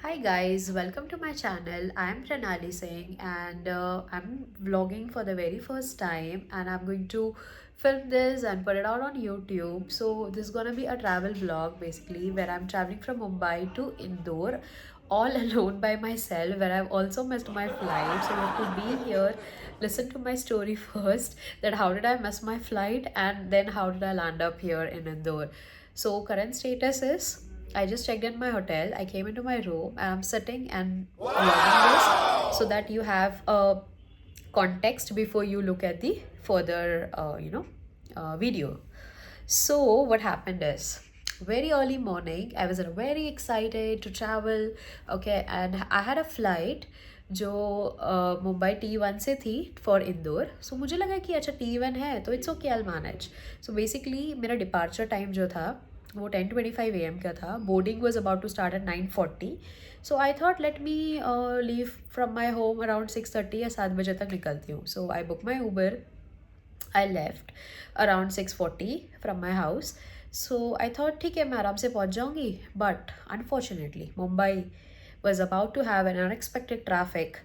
Hi guys, welcome to my channel. I am Pranali Singh and I'm vlogging for the very first time and I'm going to film this and put it out on YouTube. So this is gonna be a travel vlog basically where I'm traveling from Mumbai to Indore all alone by myself, where I've also missed my flight. So you have to be here, listen to my story first, that how did I miss my flight and then how did I land up here in Indore. So current status is I just checked in my hotel. I came into my room and I'm sitting and vlogging this so that you have a context before you look at the further, video. So what happened is very early morning. I was very excited to travel. Okay, and I had a flight जो Mumbai T1 से थी for Indore. सो मुझे लगा कि अच्छा T1 है तो it's okay, I manage. So basically मेरा डिपार्चर टाइम जो था वो 10:25 AM का था. Boarding was about to start at 9:40. So I thought let me leave from my home around 6:30 या 7 बजे तक निकलती हूँ. So I book my Uber. I left around 6:40 from my house. So I thought ठीक है मैं आराम से पहुंच जाऊंगी. But unfortunately Mumbai was about to have an unexpected traffic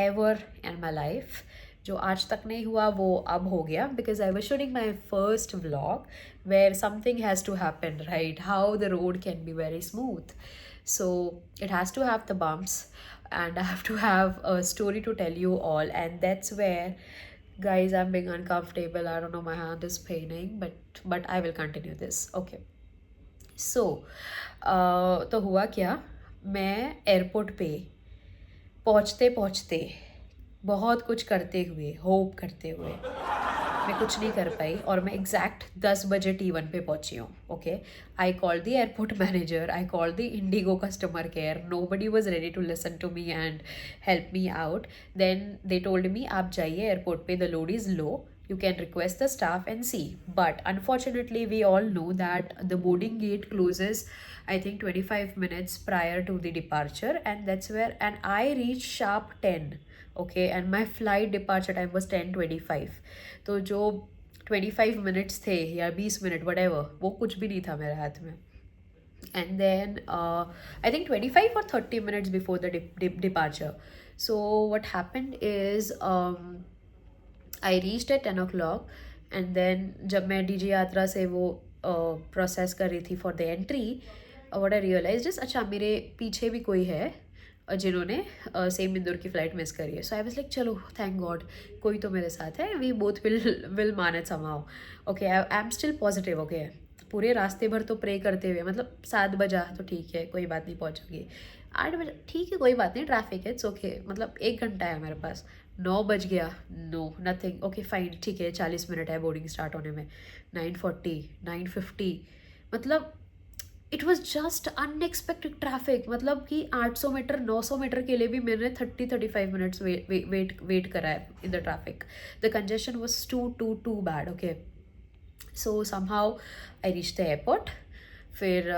ever in my life. जो आज तक नहीं हुआ वो अब हो गया, because I was shooting my first vlog where something has to happen, right? How the road can be very smooth. So it has to have the bumps and I have to have a story to tell you all, and that's where, guys, I'm being uncomfortable. I don't know, my hand is paining, but I will continue this. Okay. So तो हुआ क्या, मैं airport पे पहुँचते पहुँचते बहुत कुछ करते हुए, होप करते हुए, मैं कुछ नहीं कर पाई और मैं एग्जैक्ट 10 बजे T1 पे पहुंची हूँ. Okay, I call the airport manager, I call the IndiGo customer care. Nobody was ready to listen to me and help me out. Then they told me आप जाइए एयरपोर्ट पे, the load is low, you can request the staff and see. But unfortunately we all know that the boarding gate closes, I think 25 minutes prior to the departure, and that's where, and I reached sharp 10. Okay, and my flight departure time was 10:25. तो जो 25 minutes थे या 20 minute whatever, वो कुछ भी नहीं था मेरे हाथ में. And then I think 25 or 30 minutes before the departure. So what happened is I reached at 10 o'clock. And then जब मैं डीजे यात्रा से वो प्रोसेस कर रही थी for the entry, what I realize is अच्छा मेरे पीछे भी कोई है जिन्होंने सेम इंदौर की फ़्लाइट मिस करी है. सो आई वाज लाइक चलो थैंक गॉड कोई तो मेरे साथ है, we both will manage somehow. Okay, I am still positive. Okay, पूरे रास्ते भर तो प्रे करते हुए, मतलब 7 बजा तो ठीक है कोई बात नहीं पहुँचूंगी, 8 बजे ठीक है कोई बात नहीं ट्रैफिक है इट्स ओके, मतलब 1 घंटा है मेरे पास. 9 बज गया, नो नथिंग. ओके फाइन ठीक है 40 मिनट है बोर्डिंग स्टार्ट होने में. 9:40, 9:50, मतलब it was just unexpected traffic. मतलब कि 800 मीटर 900 मीटर के लिए भी मैंने 30-35 मिनट्स वेट करा है in the traffic. The congestion was too bad. Okay, so somehow I reach the airport. फिर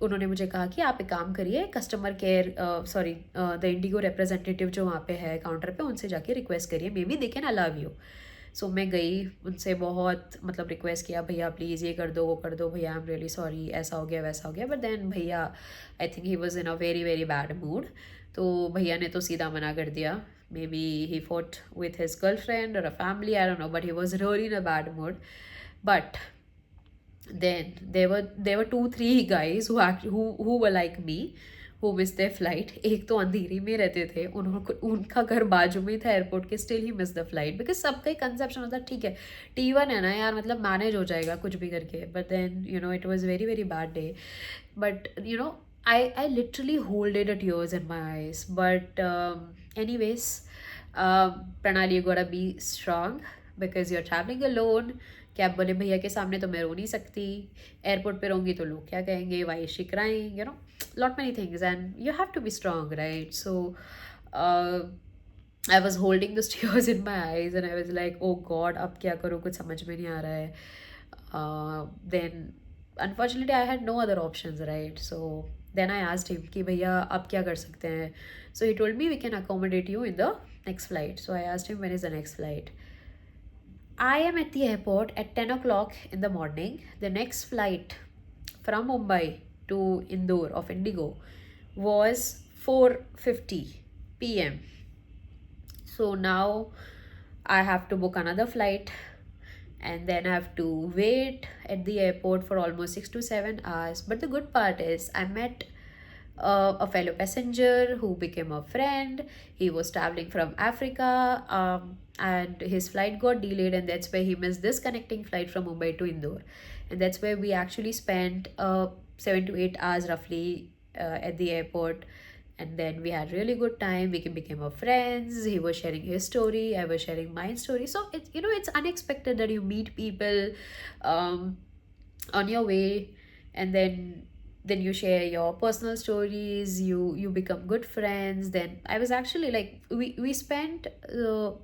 उन्होंने मुझे कहा कि आप एक काम करिए, customer care sorry the IndiGo representative जो वहाँ पे है काउंटर पे, उनसे जाके रिक्वेस्ट करिए, maybe they can allow you. So मैं गई, उनसे बहुत मतलब रिक्वेस्ट किया, भैया प्लीज़ ये कर दो वो कर दो, भैया आई एम रियली सॉरी, ऐसा हो गया वैसा हो गया. बट देन भैया, I think he was in a very very bad mood. तो भैया ने तो सीधा मना कर दिया. Maybe he fought with his girlfriend और a family, I don't know, but he was really in a bad mood. But then there were 2-3 guys who were like me, who missed their flight. एक तो अंधेरी में रहते थे, उनका घर बाजू में था एयरपोर्ट के, still he miss the flight. Because सबका ही कंसेप्शन होता है ठीक है T1 है ना यार, मतलब मैनेज हो जाएगा कुछ भी करके. But then it was very very bad day. बट I literally holded a tears in my eyes. But anyways, Pranali, you gotta be strong because you're traveling alone. क्या बोले भैया के सामने तो मैं रो नहीं सकती, एयरपोर्ट पे रोंगी तो लोग क्या कहेंगे, why she crying, lot many things, and you have to be strong, right. So I was holding this tears in my eyes and I was like oh god अब क्या करूँ, कुछ समझ में नहीं आ रहा है. Then unfortunately I had no other options, right. So then I asked him कि भैया आप क्या कर सकते हैं. So he told me we can accommodate you in the next flight. So I asked him when is the next flight. I am at the airport at 10 o'clock in the morning. The next flight from Mumbai to Indore of Indigo was 4:50 p.m. So now I have to book another flight, and then I have to wait at the airport for almost 6 to 7 hours. But the good part is, I met a fellow passenger who became a friend. He was traveling from Africa, and his flight got delayed, and that's why he missed this connecting flight from Mumbai to Indore. And that's where we actually spent 7 to 8 hours roughly at the airport. And then we had really good time. We became a friends. He was sharing his story, I was sharing my story. So it's, it's unexpected that you meet people um, on your way, and then you share your personal stories, you become good friends. Then I was actually like, we spent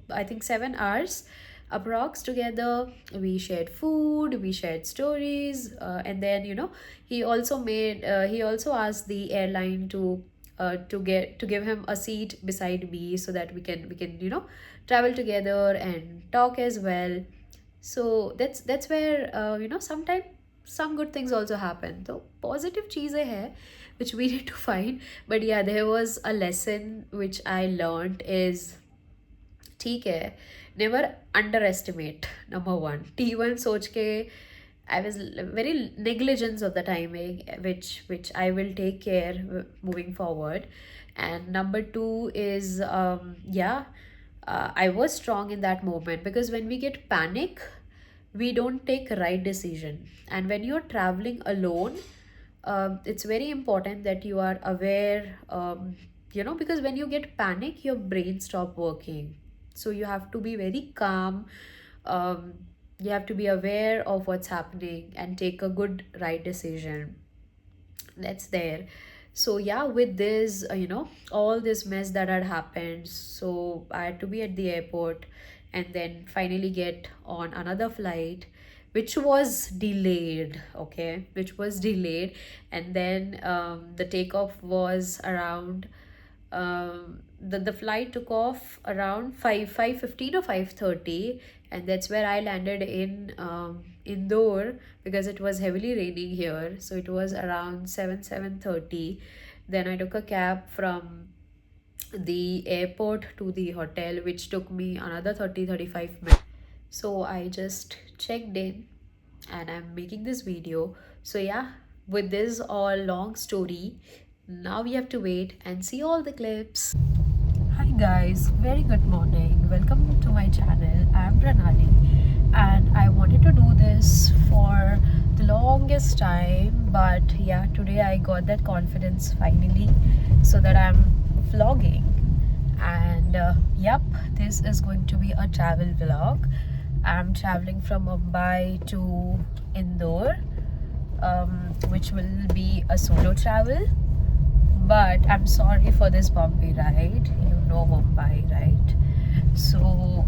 I think 7 hours approx together. We shared food, we shared stories, and then he also asked the airline to give him a seat beside me, so that we can travel together and talk as well. So that's where sometimes some good things also happen. So positive cheezeं hai which we need to find. But yeah, there was a lesson which I learned is, ठीक है, never underestimate. Number one, T1 सोच के I was very negligent of the timing, which I will take care moving forward. And number two is, I was strong in that moment, because when we get panic, we don't take right decision. And when you're traveling alone, it's very important that you are aware, because when you get panic, your brain stop working. So you have to be very calm. um, you have to be aware of what's happening and take a good right decision. That's there. So yeah, with this, all this mess that had happened, so I had to be at the airport, and then finally get on another flight, which was delayed. Okay, which was delayed. And then the takeoff was around, the flight took off around 5:15 or 5:30, and that's where I landed in Indore, because it was heavily raining here. So it was around 7:30. Then I took a cab from the airport to the hotel, which took me another 30-35 minutes. So I just checked in, and I'm making this video. So yeah, with this all long story, now we have to wait and see all the clips. Hi guys, very good morning. Welcome to my channel. I'm Pranali, and I wanted to do this for the longest time, but yeah, today I got that confidence finally, so that I'm vlogging. And yep, this is going to be a travel vlog. I'm traveling from Mumbai to Indore, which will be a solo travel. But I'm sorry for this bumpy ride. You know Mumbai, right? So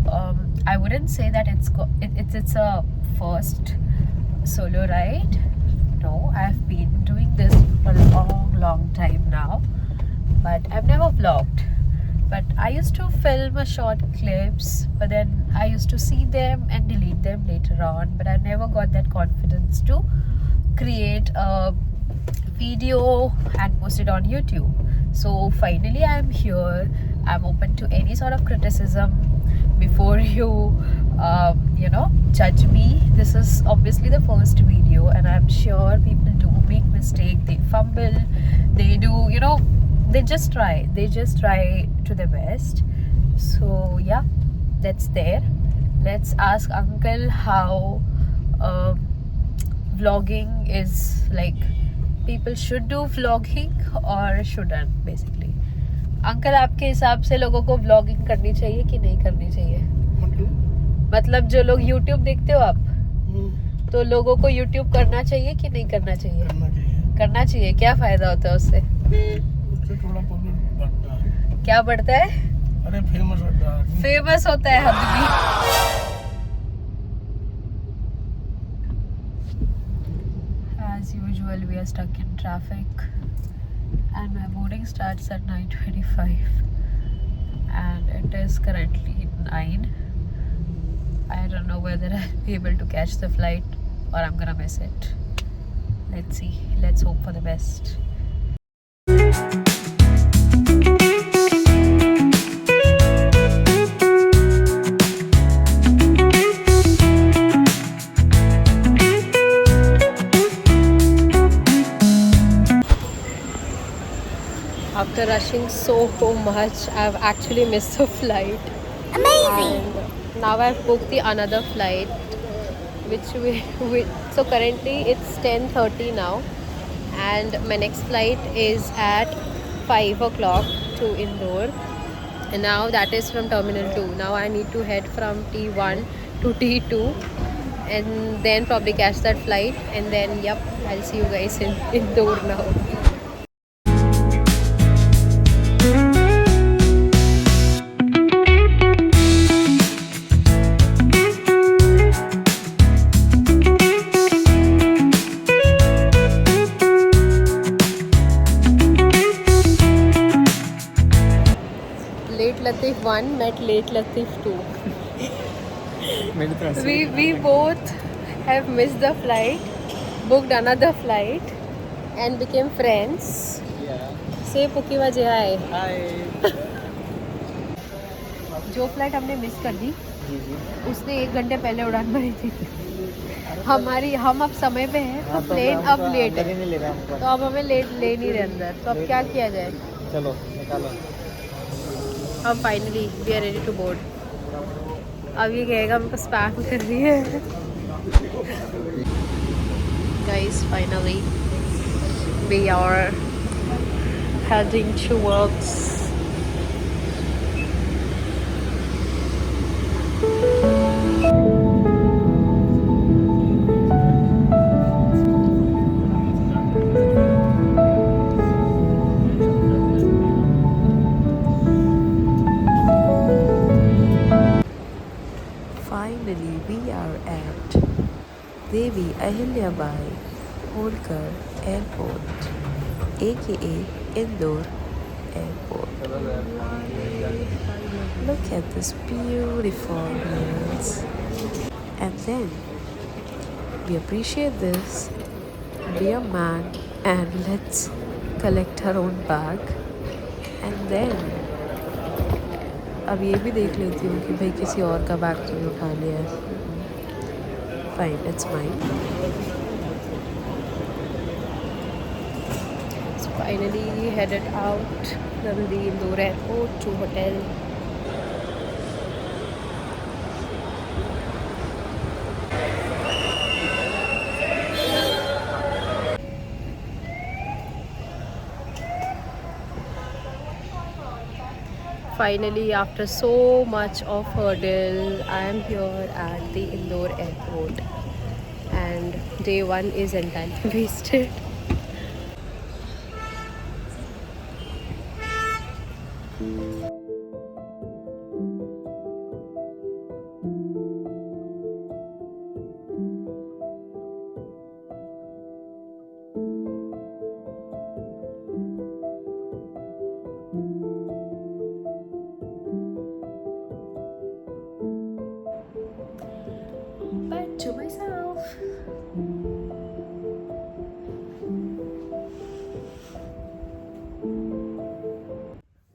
I wouldn't say that it's a first solo ride. No, I've been doing this for a long time now, but I've never vlogged. But I used to film a short clips, but then I used to see them and delete them later on. But I never got that confidence to create a video and post it on YouTube. So finally I'm here. I'm open to any sort of criticism before you judge me. This is obviously the first video, and I'm sure people do make mistake, they fumble, they do, they just try to their best. So yeah, that's there. Let's ask uncle how vlogging is like. People should do vlogging or shouldn't, basically. Uncle, आपके हिसाब से लोगों को vlogging करनी चाहिए कि नहीं करनी चाहिए? मतलब जो लोग YouTube देखते हो आप, तो लोगों को YouTube करना चाहिए कि नहीं करना चाहिए? करना चाहिए। क्या फायदा होता है उससे? उससे थोड़ा पॉपुलर बढ़ता है। क्या बढ़ता है? अरे फेमस होता है हद भी। As usual, we are stuck in traffic, and my boarding starts at 9:25, and it is currently 9. I don't know whether I'll be able to catch the flight or I'm gonna miss it. Let's see. Let's hope for the best. After rushing so much, I've actually missed the flight. Amazing! And now I've booked the another flight, so currently it's 10:30 now, and my next flight is at 5 o'clock to Indore. And now that is from Terminal 2. Now I need to head from T1 to T2 and then probably catch that flight, and then yep, I'll see you guys in Indore now. Late Latif 1 met Late Latif 2. We both have missed the flight, booked another flight, and became friends. Yeah. Say Pukiwa Jai hi. Hi. जो flight हमने miss कर दी जी जी। उसने 1 घंटे पहले उड़ान भरी थी। हम अब समय पे हैं तो प्लेन अब लेट है, नहीं ले रहा हमको। तो अब हमें लेट ले नहीं रहे अंदर, तो अब क्या किया जाए। चलो निकालो। अब finally we are ready to board. अब ये कहेगा हमको स्पैम कर रही है। Guys finally we are heading towards Finally, we are at Devi Ahilyabai Holkar Airport, aka Indore Airport. Look at this beautiful hills. And then we appreciate this, be a man, and let's collect our own bag. And then अब ये भी देख लेती हूँ कि भाई किसी और का बैग तो नहीं उठा लिया है। Fine, it's mine. So finally headed out from the Indore airport to hotel. Finally, after so much of hurdle, I am here at the Indore airport, and day one is entirely wasted. But to myself.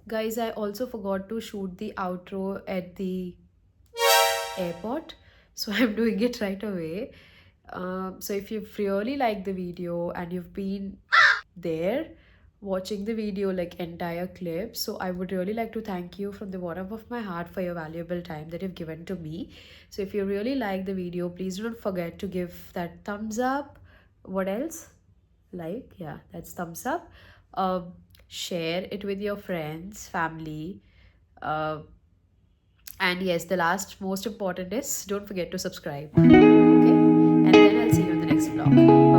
Guys, I also forgot to shoot the outro at the airport, so I'm doing it right away. So if you've really liked the video and you've been there watching the video like entire clip, so I would really like to thank you from the bottom of my heart for your valuable time that you've given to me. So if you really like the video, please don't forget to give that thumbs up. What else? Like, yeah, that's thumbs up. Share it with your friends, family. uh, and yes, the last most important is don't forget to subscribe. Okay, and then I'll see you in the next vlog.